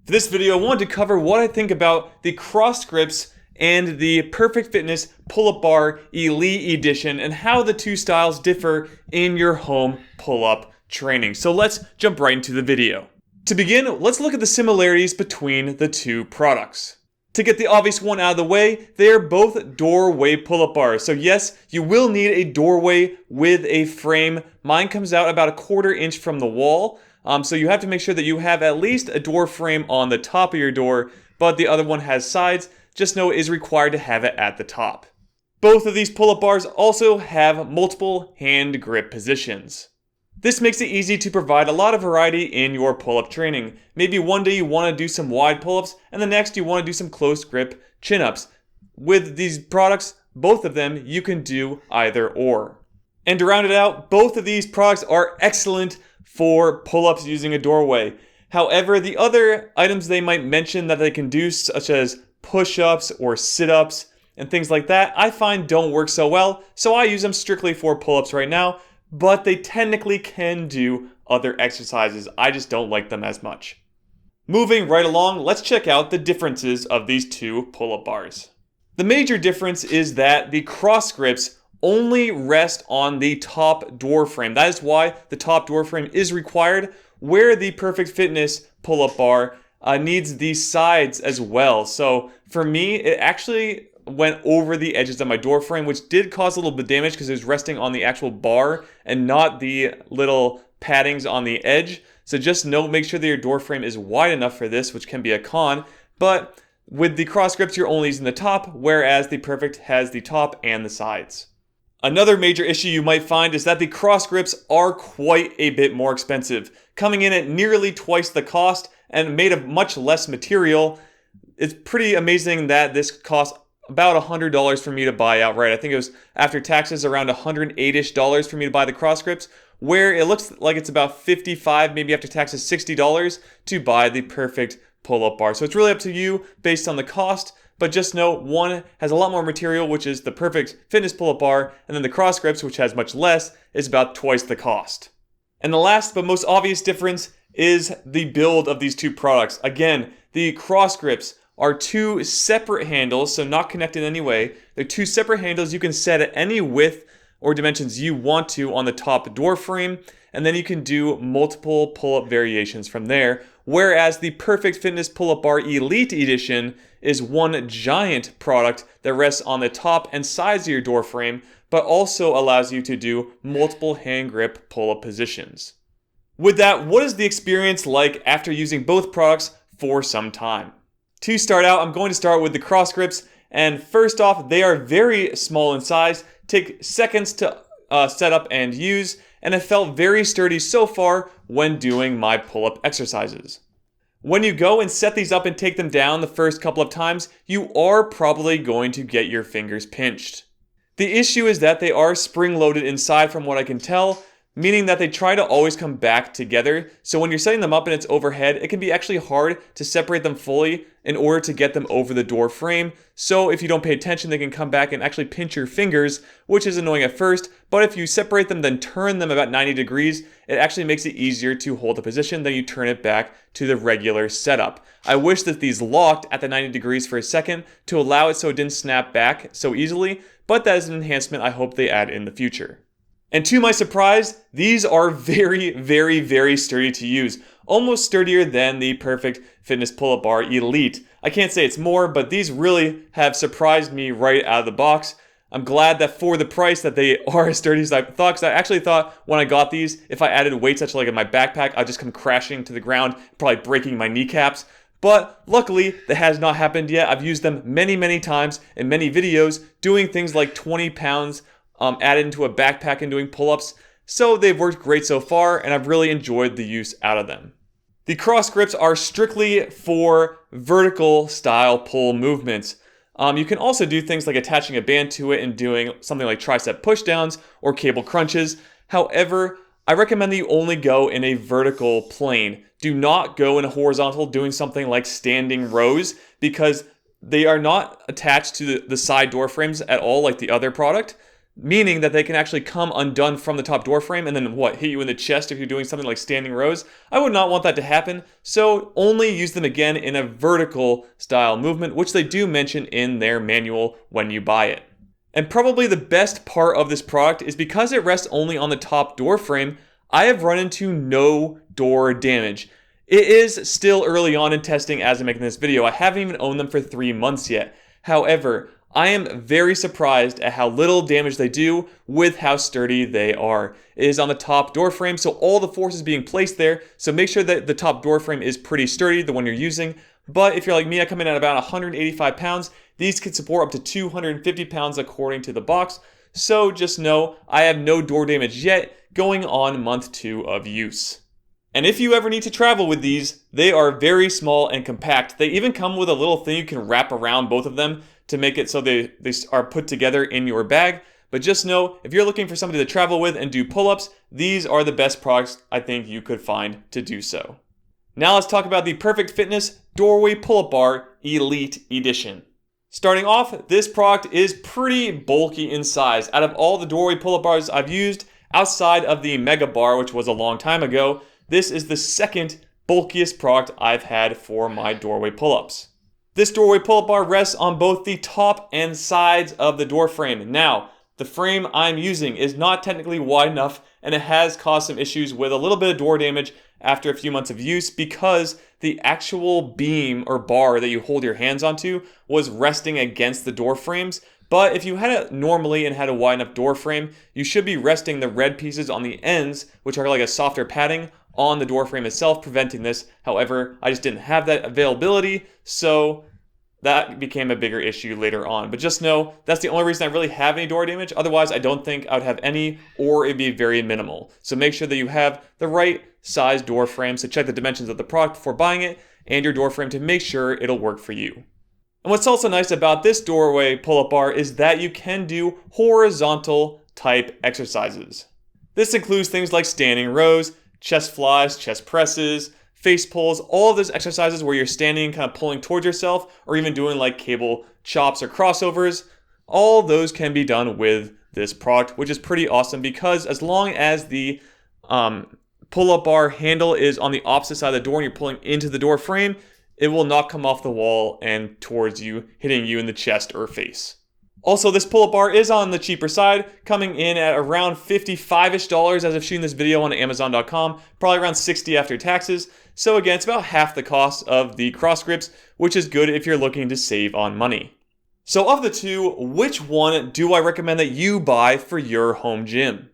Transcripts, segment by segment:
For this video, I wanted to cover what I think about the Crossgrips and the Perfect Fitness Pull-Up Bar Elite Edition and how the two styles differ in your home pull-up training. So let's jump right into the video. To begin, let's look at the similarities between the two products. To get the obvious one out of the way, they are both doorway pull-up bars. So yes, you will need a doorway with a frame. Mine comes out about 1/4 inch from the wall. So you have to make sure that you have at least a door frame on the top of your door, but the other one has sides. Just know it is required to have it at the top. Both of these pull-up bars also have multiple hand grip positions. This makes it easy to provide a lot of variety in your pull-up training. Maybe one day you want to do some wide pull-ups, and the next you want to do some close grip chin-ups. With these products, both of them, you can do either or. And to round it out, both of these products are excellent for pull-ups using a doorway. However, the other items they might mention that they can do, such as push-ups or sit-ups and things like that, I find don't work so well, so I use them strictly for pull-ups right now, but they technically can do other exercises. I just don't like them as much. Moving right along, let's check out the differences of these two pull-up bars. The major difference is that the Crossgrips only rest on the top door frame. That is why the top door frame is required, where the Perfect Fitness pull-up bar needs these sides as well. So for me, it actually went over the edges of my door frame, which did cause a little bit of damage because it was resting on the actual bar and not the little paddings on the edge. So just make sure that your door frame is wide enough for this, which can be a con. But with the Crossgrips, you're only using the top, whereas the Perfect has the top and the sides. Another major issue you might find is that the Crossgrips are quite a bit more expensive, coming in at nearly twice the cost and made of much less material. It's pretty amazing that this costs about $100 for me to buy outright. I think it was after taxes around $108-ish for me to buy the Crossgrips, where it looks like it's about $55, maybe after taxes $60 to buy the Perfect pull-up bar. So it's really up to you based on the cost. But just know one has a lot more material, which is the Perfect Fitness pull-up bar, and then the Crossgrips, which has much less, is about twice the cost. And the last but most obvious difference is the build of these two products. Again, the Crossgrips are two separate handles, so not connected in any way. They're two separate handles you can set at any width or dimensions you want to on the top door frame, and then you can do multiple pull-up variations from there. Whereas the Perfect Fitness Pull-Up Bar Elite Edition is one giant product that rests on the top and sides of your door frame, but also allows you to do multiple hand grip pull-up positions. With that, what is the experience like after using both products for some time? To start out, I'm going to start with the Crossgrips, and first off, they are very small in size, take seconds to set up and use, and have felt very sturdy so far when doing my pull-up exercises. When you go and set these up and take them down the first couple of times, you are probably going to get your fingers pinched. The issue is that they are spring-loaded inside from what I can tell, meaning that they try to always come back together. So when you're setting them up and it's overhead, it can be actually hard to separate them fully in order to get them over the door frame. So if you don't pay attention, they can come back and actually pinch your fingers, which is annoying at first. But if you separate them, then turn them about 90 degrees, it actually makes it easier to hold the position. Then you turn it back to the regular setup. I wish that these locked at the 90 degrees for a second to allow it so it didn't snap back so easily, but that is an enhancement I hope they add in the future. And to my surprise, these are very, very, very sturdy to use. Almost sturdier than the Perfect Fitness Pull-Up Bar Elite. I can't say it's more, but these really have surprised me right out of the box. I'm glad that for the price that they are as sturdy as I thought, because I actually thought when I got these, if I added weights such like in my backpack, I'd just come crashing to the ground, probably breaking my kneecaps. But luckily, that has not happened yet. I've used them many, many times in many videos, doing things like 20 pounds added into a backpack and doing pull-ups. So they've worked great so far, and I've really enjoyed the use out of them. The Crossgrips are strictly for vertical style pull movements. You can also do things like attaching a band to it and doing something like tricep pushdowns or cable crunches. However, I recommend that you only go in a vertical plane. Do not go in a horizontal doing something like standing rows, because they are not attached to the side door frames at all like the other product. meaning that they can actually come undone from the top door frame and then hit you in the chest if you're doing something like standing rows. I would not want that to happen, so only use them again in a vertical style movement, which they do mention in their manual when you buy it. And probably the best part of this product is because it rests only on the top door frame, I have run into no door damage. It is still early on in testing as I'm making this video. I haven't even owned them for 3 months yet. However, I am very surprised at how little damage they do with how sturdy they are. It is on the top door frame, so all the force is being placed there, so make sure that the top door frame is pretty sturdy, the one you're using. But if you're like me, I come in at about 185 pounds. These can support up to 250 pounds according to the box. So just know I have no door damage yet, going on month 2 of use. And if you ever need to travel with these, they are very small and compact. They even come with a little thing you can wrap around both of them to make it so they are put together in your bag. But just know, if you're looking for somebody to travel with and do pull-ups, these are the best products I think you could find to do so. Now let's talk about the Perfect Fitness Doorway Pull-Up Bar Elite Edition. Starting off, this product is pretty bulky in size. Out of all the doorway pull-up bars I've used, outside of the Mega Bar, which was a long time ago, this is the second bulkiest product I've had for my doorway pull-ups. This doorway pull-up bar rests on both the top and sides of the door frame. Now, the frame I'm using is not technically wide enough, and it has caused some issues with a little bit of door damage after a few months of use because the actual beam or bar that you hold your hands onto was resting against the door frames. But if you had it normally and had a wide enough door frame, you should be resting the red pieces on the ends, which are like a softer padding, on the door frame itself, preventing this. However, I just didn't have that availability, so that became a bigger issue later on. But just know, that's the only reason I really have any door damage. Otherwise, I don't think I would have any, or it'd be very minimal. So make sure that you have the right size door frame. So check the dimensions of the product before buying it, and your door frame to make sure it'll work for you. And what's also nice about this doorway pull-up bar is that you can do horizontal type exercises. This includes things like standing rows, chest flies, chest presses, face pulls, all of those exercises where you're standing kind of pulling towards yourself, or even doing like cable chops or crossovers. All those can be done with this product, which is pretty awesome because as long as the pull-up bar handle is on the opposite side of the door and you're pulling into the door frame, it will not come off the wall and towards you, hitting you in the chest or face. Also, this pull-up bar is on the cheaper side, coming in at around $55-ish as of shooting this video on Amazon.com, probably around $60 after taxes. So again, it's about half the cost of the Crossgrips, which is good if you're looking to save on money. So of the two, which one do I recommend that you buy for your home gym?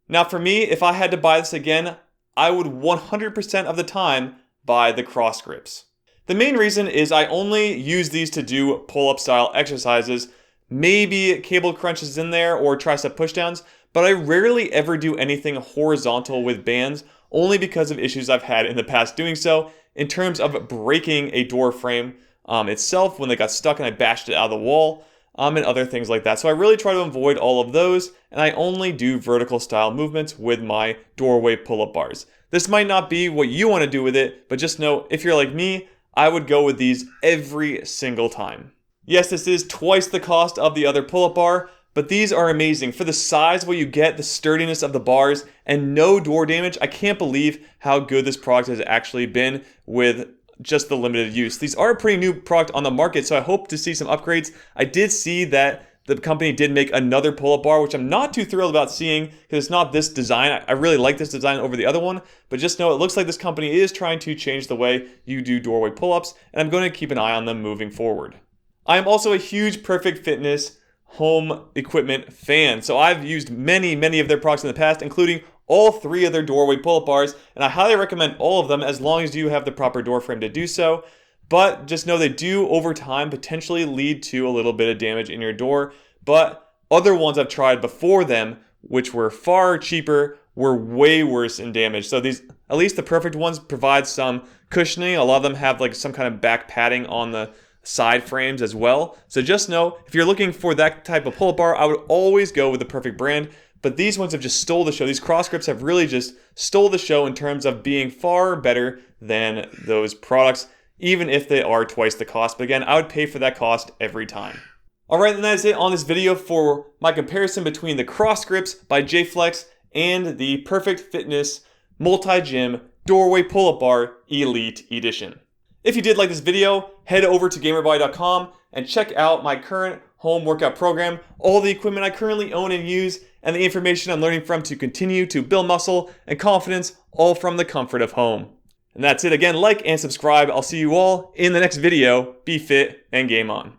Now for me, if I had to buy this again, I would 100% of the time buy the Crossgrips. The main reason is I only use these to do pull-up style exercises, maybe cable crunches in there or tricep pushdowns, but I rarely ever do anything horizontal with bands, only because of issues I've had in the past doing so in terms of breaking a door frame itself when they got stuck and I bashed it out of the wall, and other things like that. So I really try to avoid all of those, and I only do vertical style movements with my doorway pull-up bars. This might not be what you want to do with it, but just know if you're like me, I would go with these every single time. Yes, this is twice the cost of the other pull-up bar, but these are amazing. For the size of what you get, the sturdiness of the bars, and no door damage, I can't believe how good this product has actually been with just the limited use. These are a pretty new product on the market, so I hope to see some upgrades. I did see that the company did make another pull-up bar, which I'm not too thrilled about seeing because it's not this design. I really like this design over the other one, but just know it looks like this company is trying to change the way you do doorway pull-ups, and I'm going to keep an eye on them moving forward. I am also a huge Perfect Fitness home equipment fan, so I've used many of their products in the past, including all 3 of their doorway pull-up bars, and I highly recommend all of them as long as you have the proper door frame to do so. But just know they do, over time, potentially lead to a little bit of damage in your door. But other ones I've tried before them, which were far cheaper, were way worse in damage. So these, at least the Perfect ones, provide some cushioning. A lot of them have like some kind of back padding on the side frames as well. So just know, if you're looking for that type of pull-up bar, I would always go with the Perfect brand. But these ones have just stole the show. These Crossgrips have really just stole the show in terms of being far better than those products, even if they are twice the cost. But again, I would pay for that cost every time. Alright, and that is it on this video for my comparison between the Crossgrips by JFlex and the Perfect Fitness Multi-Gym Doorway Pull-Up Bar Elite Edition. If you did like this video, head over to GamerBody.com and check out my current home workout program, all the equipment I currently own and use, and the information I'm learning from to continue to build muscle and confidence, all from the comfort of home. And that's it again, like and subscribe. I'll see you all in the next video. Be fit and game on.